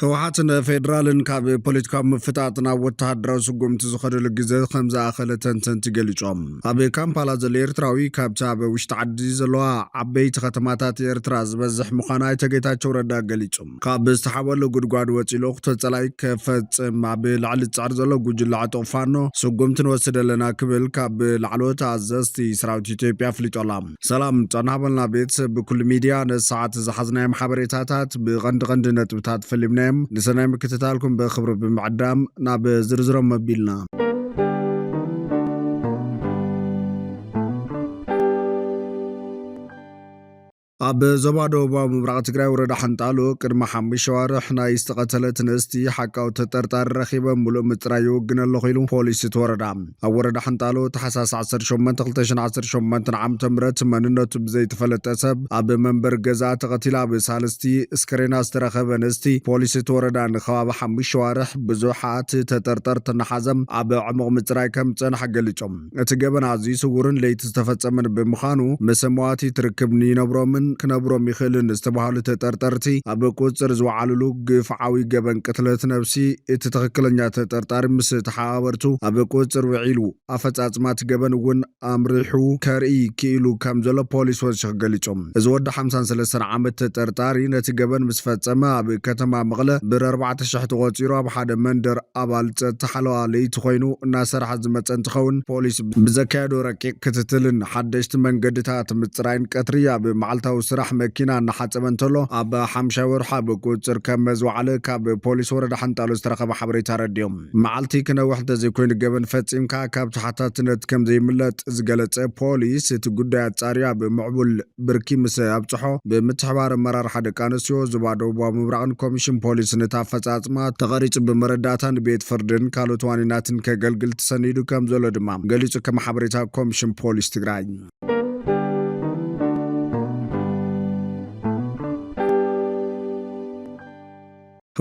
هوحاتنا فيدرالن كاب بوليتيكا مفتاتنا وتهدرو سقومت زخدل الجزء خمسة أخلتن تنتقلجهم أبي كامبالا زاليرتراوي كاب تابع وشتعدي زلوا عبيت ختماتات إرتراز بزح مخاناي تجيتات شوردا قليجهم كاب استحول لقدقاد وتلوق تطلعي كفت مع بالعلى تعرض جوجل عطوفانو سقومت نوسد لنا كبل كاب العلوت عزستي سراوتي تبيا فليت علام سلام تنهبلنا بيت بكل ميديا نساعات زحزنا محبريتات بغند نتبتات فيلمنا نسنا مكتتالكم بخبر بمعدام ناب زرزرم مبيلنا أب زبادو بمبرق تقرأ ورد حنطالو كرم حمي شوارح نا يستقتلت نستي حكاو تترتار رخيبا ملو مترايو قنا اللخيلو بوليس توردام ورد حنطالو تحساس 10 شومان تغلتشن 10 شومان تنعم تمرت مننو تبزي تفلت أسب أب منبر قزا تغتلا بسالستي اسكرينا استرخب نستي بوليس توردان خواب حمي شوارح بزوحات تترتر تنحزم أب عمق متراي كم تنحق لجم اتقابن عزي سورن ليت استفتسمن بمخانو مسمواتي تركبني نبرومن كنبرم يخلن استبحال تطرطرتي ابو قصر زوعللو قفعاوي جبن قتلت نفسي اتتخكلنيا تطرطر مس تحاورتو ابو قصر وعيلو افصاصمات جبن ون امرحو كاري كيلو كمزلو بوليس وشغليصم ازود 53 عام تطرطاري نت جبن مس فصمه ابو كتما مقله بر 4000 تقصيرو بحد مندر ابال تحلوا ليت خوينو እና ሰርሐ ዝመፀን ትኸውን ፖሊስ ብዘካየዶ ረቂቅ ክትትልን ሓደሽቲ መንገድታት ምፅራይን ቀትርያ ብመዓልታዊ ስራሕ መኪና እናሓፀበን ተሎ ኣብ ሓምሻይ ወርሓ ብቁፅር ከም መዝዋዕለ ካብ ፖሊስ ወረዳ ሓንጣሎ ዝተረኸበ ሓበሬታ ረድዮም መዓልቲ ክነውሕ ዘይኮይኑ ገበን ፈፂምካ ካብ ተሓታትነት ከም ዘይምለጥ ዝገለጸ ፖሊስ እቲ ጉዳይ ኣጻርያ ብምዕቡል ብርኪ ምስ ኣብጽሖ ብምትሕባር ኣመራርሓ ደቂ ኣንስትዮ ዝባዶ ምብራቕን ኮሚሽን ፖሊስ ነታ ኣፈጻጽማ ተቐሪጽ ብምርዳእታን ቤት ፍርድን ካልኦት ዋኒናትን ከገልግል ተሰኒዱ ከም ዘሎ ድማ ገሊጹ ከም ሓበሬታ ኮሚሽን ፖሊስ ትግራይ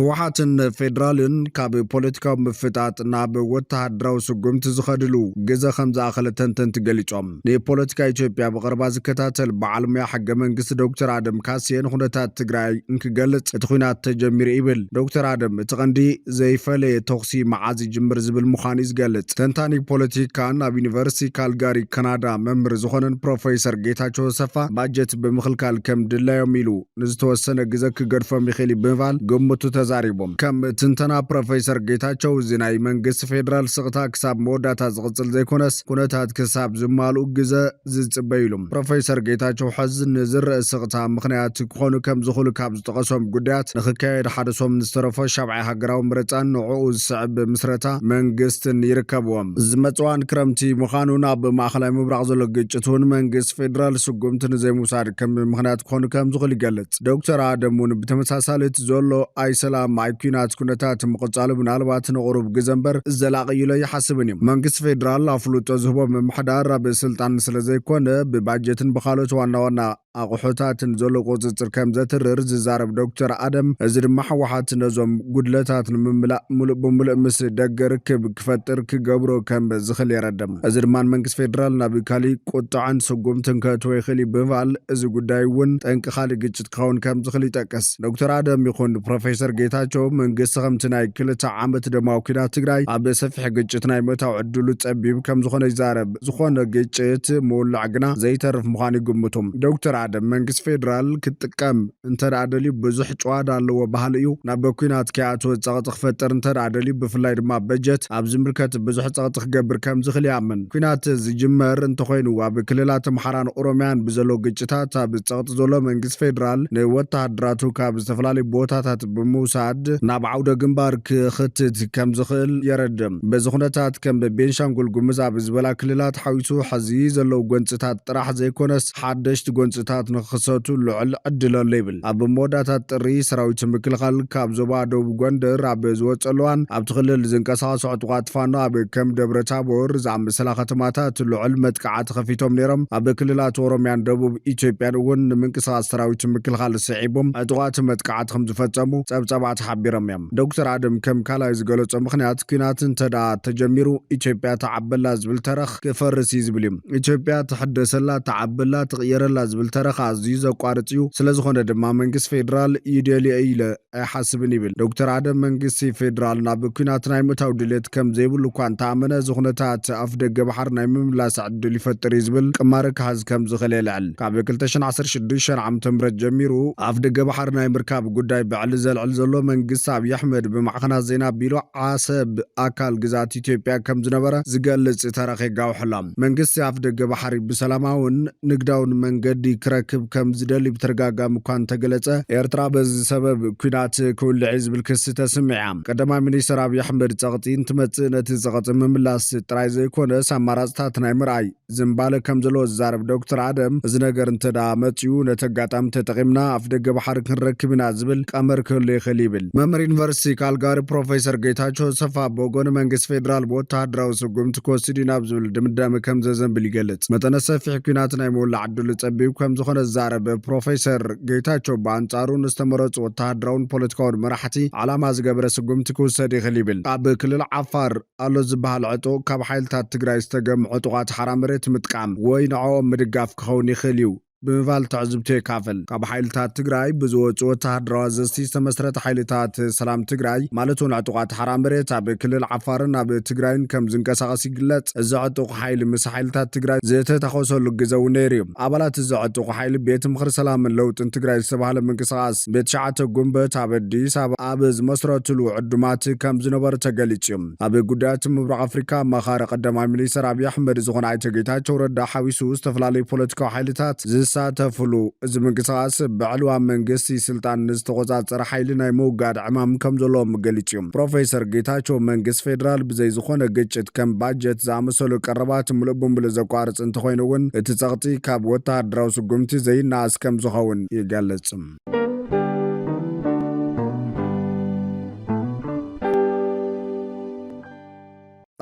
هوحاتن فيدرالن كاب بوليتيكا مفتات ناب وتهدرو سقمت زخدلو جزا خمزة أخلتن تنتقليجهم ني بوليتيكا إثيوبيا بغربا زكتاتل بعلمية حق منقس دكتور آدم كاسين خونتات تقراي انك قلت اتخوينات تجمير إبل دكتور آدم تغندي زي فالي توخسي معازي جمبر زبل مخانيز قلت تنتاني بوليتيكا ناب يونيفرسي كالغاري كندا ممبر زخونن بروفيسور جيتاچو سفا باجت بمخلكال كم دلايو ميلو نزتوسنة جزاك قرفة مخيلي بنفال قمتو تزاريبهم كم تنتنا بروفيسور جيتاچو زيناي منقس فيدرال سقطا كساب موداتا زغصل زي كونتات كساب زمالو جزا زيصبيلهم بروفيسور جيتاچو حز نزر سقطا مخنيات كونو كم زخلو كاب زتقسوم قدات نخكايد حدثهم نسترفو شابعي حقراو مرتان نوعو السعب مسرتا منقستن يركبوهم زمتوان كرمتي مخانونا بماخلاي مبرق زلو قجتون منقس فيدرال سقومتن زي موساد كم مخنيات كونو كم زخلو قلت دكتور آدمون بتمساسالت زولو سلام مايكينات كنتات مقصالو بنالبات نغرب جزنبر الزلاقي لا يحسبني منقس فيدرال افلوتو زهبو ممحدار بسلطان سلازي كون بباجتن بخالوت وانا أقحوتات زلو قوزتر كم زترر زارب دكتور آدم ازر محوحات نزوم قدلتات مملا ملق مس دقر كفتر كقبرو كم زخل يردم ازر مان منقس فيدرال نابكالي قطعان سقومتن كتوي خلي بنفعل ازر قدايون تنك خالي قجت كون كم زخلي تاكس دكتور آدم يخون بروفيسور جيتاچو منقس خمتناي كلتا عامت دماو كنا تقراي عبا سفح قجتناي متاو عدلو تسبيب كم زخون يزارب زخون قجت مولعقنا زي ترف مخاني قمتهم دكتور آدم منقس فيدرال كتقام انتر عدلي بزح جواد اللو بحاليو نابكوينات كياتو تغطخ فتر انتر عدلي بفلاي دما بجت عبزملكت بزح تغطخ قبر كم زخل يعمن كوينات زجمر انت خوينو وابكللات محران اوروميان بزلو قجتات بزغط زولو منقس فيدرال نيوتا هدراتو كابزتفلالي بوتاتات بموساد ناب عودة جنبار كختت كم زخل يردم بزخنتات كم ببينشانغول جمزة بزبلا كللات حويسو حزيز اللو جنتات طرح زي كونس حدشت جنتات نخصتو لعل عدل الليبل أب مودات الري سراويت مكلخال كاب زبادو بغندر أب زوج الوان أب تخلل زنكسا سعط واتفانا أب كم دبرتابور زعم سلاخة ماتات لعل متقعات خفيتهم نيرم أب كللات وروميان دبوب إيثيوبيا ون منكسا سراويت مكلخال سعيبهم أدوات متقعات خمس فتمو سبعة حبيرم دكتور آدم كم كلا يزغلو مخنيات كيناتن تدا تجميرو إثيوبيا تعبلا زبل ترخ كفرسي زبليم إثيوبيا تحدثلا تعبلا تغيرلا زبل ዝተኣሰረ ኣዝዩ ዘቋርጽዩ ስለዝኾነ ድማ መንግስቲ ፌደራል ይደልየ ኢለ ኣይሓስብን ይብል ዶክተር አደም። መንግስቲ ፌደራል ናብ ኩናት ናይ ምእታው ድሌት ከም ዘይብሉ እኳ እንተኣመነ ዝኹነታት ኣፍ ደገ ባሕር ናይ ምምላስ ዕድል ይፈጥር ዝብል ቅማሪ ክሓዝ ከም ዝኽእል የልዕል። ካብ 2016 ዓ.ም ጀሚሩ ኣፍ ደገ ባሕር ናይ ምርካብ ጉዳይ ብዕሊ ዘልዕል ዘሎ መንግስቲ ኣብይ ኣሕመድ ብማዕኸናት ዜና ቢሎ ዓሰብ ኣካል ግዛት ኢትዮጵያ ከም ዝነበረ ዝገልጽ ተረኺ ጋውሕላ። መንግስቲ ኣፍ ደገ ባሕሪ ብሰላማውን ንግዳውን መንገዲ ክረክብ ከም ዝደሊ ብተረጋጋሚ እኳ እንተገለጸ ኤርትራ በዚ ሰበብ ኩናት ክውልዕ ዝብል ክስ ተሰሚዓ። ቀዳማይ ሚኒስትር ኣብይ ኣሕመድ ጸቕጢ እንትመጽእ ነቲ ጸቕጢ ምምላስ ጥራይ ዘይኮነስ ኣማራጽታት ናይ ምርኣይ ዝምባለ ከም ዘለዎ ዝዛረብ ዶክተር አደም እዚ ነገር እንተዳ መጽኡ ነቲ ኣጋጣሚ ተጠቒምና ኣፍ ደገ ባሕሪ ክንረክብ ኢና ዝብል ቀመር ክህሉ ይኽእል ይብል። መምህር ዩኒቨርሲቲ ካልጋሪ ፕሮፌሰር ጌታቸው ሰፋ በጎኒ መንግስቲ ፌደራል ብወተሃደራዊ ስጉምቲ ክወስድ ኢና ብዝብል ድምዳመ ከም ዘዘንብል ይገልጽ። መጠነ ሰፊሕ ኩናት ናይ ምውላዕ ዕድሉ ጸቢብ ከም ዝኾነ ዝዛረበ ፕሮፌሰር ጌታቸው በአንጻሩ ንዝተመረጹ ወተሃደራውን ፖለቲካውን መራሕቲ ዓላማ ዝገበረ ስጉምቲ ክውሰድ ይኽእል ይብል። ኣብ ክልል ዓፋር ኣሎ ዝበሃል ዕጡቕ ካብ ሓይልታት ትግራይ ዝተገምዑ ዕጡቓት ሓራ መሬት ምጥቃም ወይ ንዕኦም ምድጋፍ ክኸውን ይኽእል እዩ ብምባል ትዕዝብቱ የካፍል። ካብ ሓይልታት ትግራይ ብዝወፁ ወተሃደራዊ ኣዘዝቲ ዝተመስረተ ሓይልታት ሰላም ትግራይ ማለት እውን ዕጡቓት ሓራ መሬት ኣብ ክልል ዓፋርን ኣብ ትግራይን ከም ዝንቀሳቐስ ይግለጽ። እዚ ዕጡቕ ሓይሊ ምስ ሓይልታት ትግራይ ዝተተኸሰሉ ግዜ እውን ነይሩ እዩ። ኣባላት እዚ ዕጡቕ ሓይሊ ቤት ምክሪ ሰላምን ለውጥን ትግራይ ዝተባሃለ ምንቅስቓስ ብ9 ጉንበት ኣብ ኣዲስ ኣበባ ኣብ ዝመስረትሉ ዕዱማት ከም ዝነበሩ ተገሊጹ እዩ። ኣብ ጉዳያት ምብራቕ ኣፍሪካ ኣማኻሪ ቀዳማይ ሚኒስትር ኣብይ ኣሕመድ ዝኾነ ኣይተ ጌታቸው ረዳ ሓዊሱ ዝተፈላለዩ ፖለቲካዊ ሓይልታት ሳተፍሉ እዚ ምንቅስቓስ ብዕልዋ መንግስቲ ስልጣን ንዝተቆጻጸረ ሓይሊ ናይ መውጋድ ዕማም ከም ዘለዎም ገሊጹ እዩ። ፕሮፌሰር ጌታቸው መንግስቲ ፌደራል ብዘይ ዝኾነ ግጭት ከም ባጀት ዝኣመሰሉ ቀረባት ሙሉእ ብምሉእ ዘቋርጽ እንተኾይኑ እውን እቲ ጸቕጢ ካብ ወተሃደራዊ ስጉምቲ ዘይናኣስ ከም ዝኸውን ይገልጽ።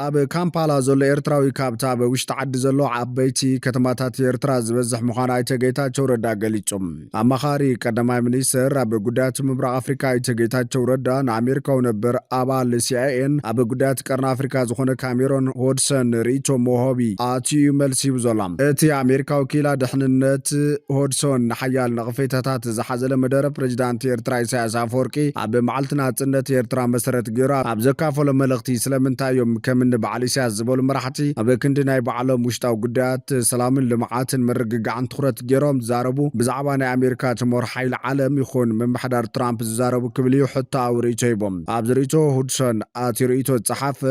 ኣብ ካምፓላ ዘሎ ኤርትራዊ ካብታ ኣብ ውሽጢ ዓዲ ዘሎ ዓበይቲ ከተማታት ኤርትራ ዝበዝሕ ምዃኑ ኣይተ ጌታቸው ረዳ ገሊጹም። ኣማኻሪ ቀዳማይ ሚኒስትር ኣብ ጉዳያት ምብራቕ ኣፍሪካ ኣይተ ጌታቸው ረዳ ንኣሜሪካዊ ነበር ኣባል ሲአይኤን ኣብ ጉዳያት ቀርኒ ኣፍሪካ ዝኾነ ካሜሮን ሆድሰን ርእቶ መውሃቢ ኣትዩ መልሲ ይህቡ ዘሎ። እቲ ኣሜሪካዊ ኪላ ድሕንነት ሆድሶን ንሓያል ነቕፌታታት ዝሓዘለ መደረ ፕሬዚዳንት ኤርትራ ኢሳያስ ኣፈወርቂ ኣብ መዓልቲ ናጽነት ኤርትራ መሰረት ገይሩ ኣብ ዘካፈሎ መልእኽቲ ስለምንታይ እዮም ከም በዓል ኢሳያስ ዝበሉ መራሕቲ ኣብ ክንዲ ናይ በዓሎም ውሽጣዊ ጉዳያት ሰላምን ልምዓትን ምርግጋዕን ትኹረት ገይሮም ዝዛረቡ ብዛዕባ ናይ ኣሜሪካ ትሞር ሓይሊ ዓለም ይኹን ምምሕዳር ትራምፕ ዝዛረቡ ክብል እዩ ሕቶ ኣብ ርእይቶ ይቦም። ኣብዚ ርእይቶ ሁድሶን ኣቲ ርእይቶ ዝጸሓፈ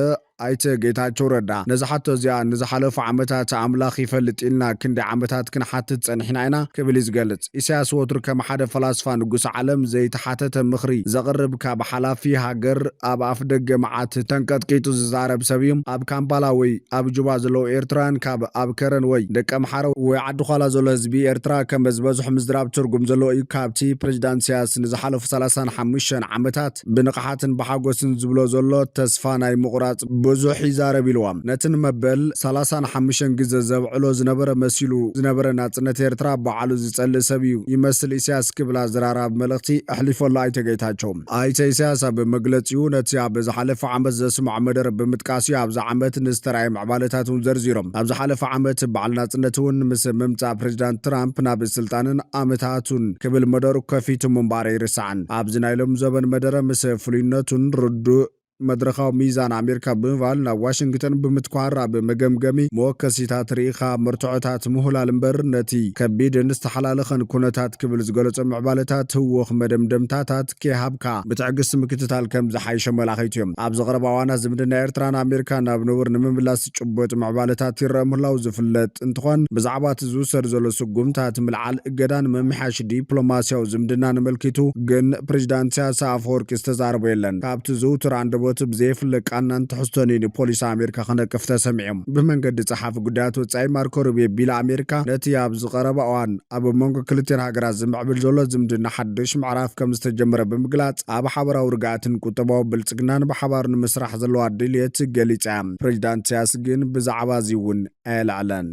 ኣይተ ጌታቸው ረዳ ነዚ ሓቶ እዚኣ ንዝሓለፉ ዓመታት ኣምላኽ ይፈልጥ ኢልና ክንደይ ዓመታት ክንሓትት ጸኒሕና ኢና ክብል ዝገልጽ። ኢሳያስ ወትሩ ከም ሓደ ፈላስፋ ንጉስ ዓለም ዘይተሓተተ ምኽሪ ዘቕርብ ካብ ሓላፊ ሃገር ኣብ ኣፍ ደገ መዓት ተንቀጥቂጡ ዝዛረብ ሰብ እዩ። ኣብ ካምፓላ ወይ ኣብ ጁባ ዘለዉ ኤርትራውያን ካብ ኣብ ከረን ወይ ደቀ መሓረ ወይ ዓዲ ኋላ ዘሎ ህዝቢ ኤርትራ ከም ዝበዝሑ ምዝራብ ትርጉም ዘለዎ እዩ። ካብቲ ፕሬዚዳንት ኢሳያስ ንዝሓለፉ 35 ዓመታት ብንቕሓትን ብሓጎስን ዝብሎ ዘሎ ተስፋ ናይ ምቑራጽ ብዙሕ ይዛረብ ኢልዎም። ነቲ ንመበል 35 ግዜ ዘብዕሎ ዝነበረ መሲሉ ዝነበረ ናጽነት ኤርትራ በዓሉ ዝጸልእ ሰብ እዩ ይመስል ኢሳያስ ክብላ ዝራራብ መልእኽቲ ኣሕሊፎሎ ኣይተ ጌታቸው። ኣይተ ኢሳያስ ኣብ መግለጺኡ ነቲ ኣብ ዝሓለፈ ዓመት ዘስምዖ መደረ ብምጥቃስ እዩ ኣብዚ ዓመት ንዝተረኣየ ምዕባለታት እውን ዘርዚሮም። ኣብ ዝሓለፈ ዓመት በዓል ናጽነት እውን ምስ ምምጻእ ፕሬዚዳንት ትራምፕ ናብ ስልጣንን ዓመታቱን ክብል መደሩ ከፊቱ ምንባር ይርስዓን። ኣብዚ ናይ ሎም ዘበን መደረ ምስ ፍሉይነቱን ርዱእ መድረኻዊ ሚዛን ኣሜሪካ ብምባል ናብ ዋሽንግተን ብምትኳር ኣብ መገምገሚ መወከሲታት ርኢኻ መርትዖታት ምሁላል እምበር ነቲ ከቢድን ዝተሓላለኸን ኩነታት ክብል ዝገለጾ ምዕባለታት ህወኽ መደምደምታታት ከሃብካ ብትዕግስቲ ምክትታል ከም ዝሓይሸ መላኺት እዮም። ኣብ ዝቐረባ እዋናት ዝምድና ኤርትራን ኣሜሪካ ናብ ንቡር ንምምላስ ጭቡጥ ምዕባለታት ይረአ ምህላው ዝፍለጥ እንትኾን ብዛዕባ እቲ ዝውሰድ ዘሎ ስጉምታት ምልዓል እገዳን መምሓሽ ዲፕሎማስያዊ ዝምድና ንመልኪቱ ግን ፕሬዚዳንት ኢሳያስ ኣፈወርቂ ዝተዛረበ የለን። ካብቲ ዝውትር አንደበቱ ብዘይፍለጥ ቃናን ትሕዝቶን ፖሊስ ኣሜሪካ ክነቅፍ ተሰሚዖም። ብመንገዲ ጸሓፊ ጉዳያት ወጻኢ ማርኮ ሩቢዮ ቢላ ኣሜሪካ ነቲ ኣብ ዝቐረበ እዋን ኣብ መንጎ ክልቲአን ሃገራት ዝምዕብል ዘሎ ዝምድና ሓድሽ ምዕራፍ ከም ዝተጀመረ ብምግላጽ ኣብ ሓበራዊ ርግኣትን ቁጠባዊ ብልጽግናን ብሓባር ንምስራሕ ዘለዋ ድልየት ገሊጻ እያ። ፕሬዚዳንት ኢሳያስ ግን ብዛዕባ እዚ እውን ኣየልዕለን።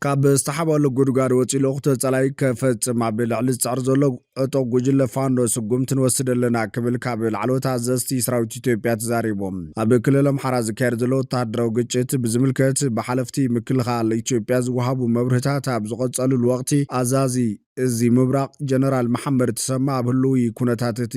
ካብ ዝተሓባሉ ጉድጓድ ወፂሉ ወቅቱ ጸላይ ከፈጽም ኣብ ልዕሊ ዝጻዕር ዘሎ እጦ ጉጅለ ፋኖ ስጉምትን ወስደለና ክብል ካብ ላዕሎት ኣዘዝቲ ሰራዊት ኢትዮጵያ ተዛሪቦም ኣብ ክልል ኣምሓራ ዝካየድ ዘሎ ወተሃደራዊ ግጭት ብዝምልከት ብሓለፍቲ ምክልኻል ኢትዮጵያ ዝወሃቡ መብርህታት ኣብ ዝቐጸሉ ወቅቲ ኣዛዚ እዚ ምብራቅ ጀነራል መሐመድ ተሰማ ኣብ ህልውይ ኩነታት እቲ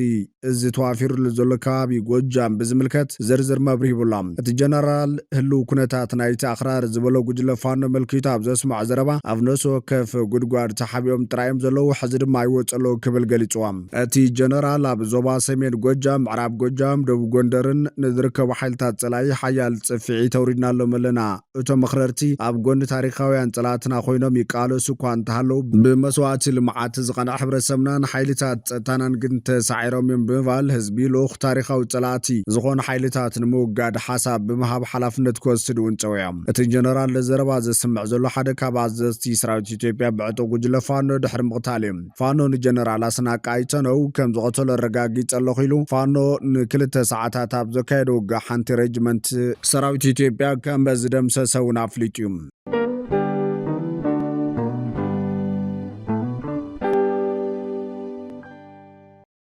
እዚ ተዋፊሩሉ ዘሎ ከባቢ ጎጃም ብዝምልከት ዝርዝር መብርሂ ይብሎም እቲ ጀነራል ህልው ኩነታት ናይቲ ኣኽራር ዝበሎ ጉጅለ ፋኖ መልኪቱ ኣብ ዘስማዕ ዘረባ ኣብ ነፍሲ ወከፍ ጉድጓድ ተሓቢኦም ጥራዮም ዘለዉ ሕዚ ድማ ይወፀሎ ክብል ገሊፅዎም እቲ ጀነራል ኣብ ዞባ ሰሜን ጎጃም ምዕራብ ጎጃም ደቡብ ጎንደርን ንዝርከቡ ሓይልታት ጸላይ ሓያል ጽፍዒ ተውሪድናሎም ኣለና እቶም መኽረርቲ ኣብ ጎኒ ታሪኻውያን ጸላትና ኮይኖም ይቃለሱ እኳ እንተሃለዉ ብመስዋዕቲ ልምዓት ዝቐንዐ ሕብረተሰብናን ሓይልታት ጸጥታናን ግን ተሳዒሮም እዮም ብምባል ህዝቢ ልኡኽ ታሪኻዊ ጸላእቲ ዝኾኑ ሓይልታት ንምውጋድ ሓሳብ ብምሃብ ሓላፍነት ክወስድ እውን ፀውዖም እቲ ጀነራል ዘረባ ዘስምዕ ዘሎ ሓደ ካብ ኣዘዝቲ ሰራዊት ኢትዮጵያ ብዕጡቕ ጉጅለ ፋኖ ድሕሪ ምቕታል እዩ ፋኖ ንጀነራል ኣስናቀ ኣይተነው ከም ዝቐተሎ ኣረጋጊፅ ኣለኹ ኢሉ ፋኖ ንክልተ ሰዓታት ኣብ ዘካየደ ውግእ ሓንቲ ሬጅመንት ሰራዊት ኢትዮጵያ ከም ዝደምሰሰ እውን ኣፍሊጡ እዩ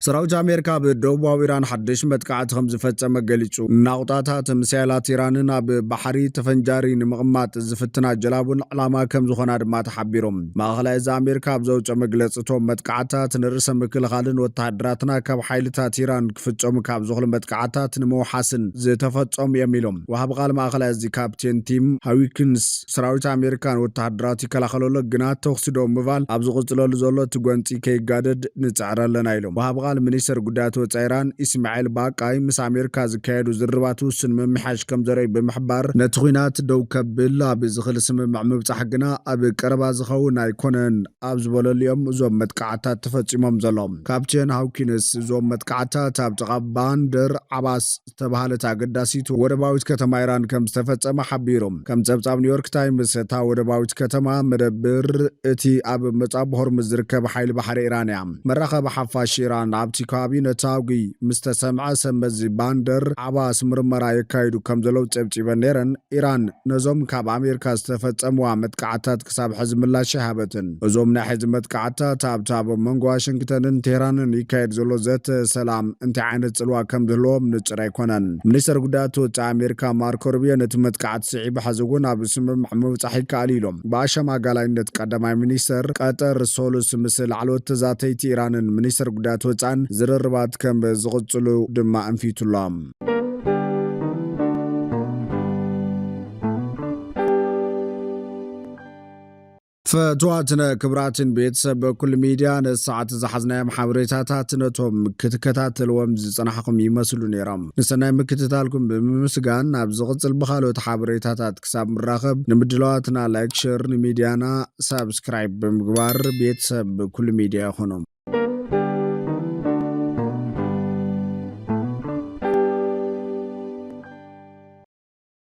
ሰራዊት ኣሜሪካ ብደቡባዊ ኢራን ሓድሽ መጥቃዕቲ ከም ዝፈጸመ ገሊጹ ናቁጣታት ሚሳይላት ኢራንን ኣብ ባሕሪ ተፈንጃሪ ንምቕማጥ ዝፍትና ጀላቡን ዕላማ ከም ዝኾና ድማ ተሓቢሮም ማእኸላይ እዚ ኣሜሪካ ኣብ ዘውፅኦ መግለፂ እቶም መጥቃዕታት ንርእሰ ምክልኻልን ወተሃደራትና ካብ ሓይልታት ኢራን ክፍጸሙ ካብ ዝኽእሉ መጥቃዕታት ንምውሓስን ዝተፈጸሙ እዮም ኢሎም ወሃቢ ቃል ማእኸላይ እዚ ካፕቴን ቲም ሃዊክንስ ሰራዊት ኣሜሪካን ወተሃደራት ይከላኸለሎ ግና ተወሲዶ ምባል ኣብ ዝቕፅለሉ ዘሎ እቲ ጎንፂ ከይጋደድ ንፅዕር ኣለና ኢሎም ወሃቢ ቃል ሚኒስተር ጉዳያት ወፃኢ ኢራን ኢስማኤል ባቃይ ምስ ኣሜሪካ ዝካየዱ ዝርባት ውስን ምምሓሽ ከም ዘረይ ብምሕባር ነቲ ኩናት ደው ከብል ኣብ ዝኽእል ስምምዕ ምብፃሕ ግና ኣብ ቀረባ ዝኸውን ኣይኮነን ኣብ ዝበለልዮም እዞም መጥቃዕታት ተፈፂሞም ዘሎም ካፕቴን ሃውኪንስ እዞም መጥቃዕታት ኣብ ጥቓ ባንደር ዓባስ ዝተባሃለት ኣገዳሲት ወደባዊት ከተማ ኢራን ከም ዝተፈጸመ ሓቢሮም ከም ጸብጻብ ኒውዮርክ ታይምስ እታ ወደባዊት ከተማ መደብር እቲ ኣብ መጻብ ሆርሙዝ ዝርከብ ሓይሊ ባሕሪ ኢራን እያ መራኸቢ ሓፋሽ ኢራን ኣብቲ ከባቢ ነታውጊ ምስ ተሰምዐ ሰንበዚ ባንደር ዓባስ ምርመራ የካይዱ ከም ዘለው ጸብጺበን ነይረን ኢራን ነዞም ካብ ኣሜሪካ ዝተፈጸምዋ መጥቃዕታት ክሳብ ሕዚ ምላሽ ሃበትን እዞም ናይ ሕዚ መጥቃዕታት ኣብ መንጎ ዋሽንግተንን ቴህራንን ይካየድ ዘሎ ዘተ ሰላም እንታይ ዓይነት ጽልዋ ከም ዝህልዎም ንጹር ኣይኮነን ሚኒስተር ጉዳያት ወፃኢ ኣሜሪካ ማርኮ ሩቢዮ ነቲ መጥቃዕቲ ስዒቡ ሕዚ እውን ኣብ ስምምዕ ምብጻሕ ይከኣል ኢሎም ብኣሸማጋላይነት ቀዳማይ ሚኒስተር ቀጠር ሶሉስ ምስ ላዕለዎት ተዛተይቲ ኢራንን ሚኒስተር ጉዳያት ወፃኢን ዝርርባት ከም ዝቕጽሉ ድማ እንፊቱሎም ፈትዋትነ ክብራትን ቤተሰብ በኩል ሚድያ ነሰዓት ዝሓዝናዮም ሓበሬታታት ነቶም ክትከታተልዎም ዝጸናሕኩም ይመስሉ ነይሮም ንሰናይ ምክትታልኩም ብምስጋን ኣብ ዝቕጽል ብኻልኦት ሓበሬታታት ክሳብ ምራኸብ ንምድለዋትና ላይክ ሼር ንሚድያና ሳብስክራይብ ብምግባር ቤተሰብ በኩል ሚድያ ይኹኑ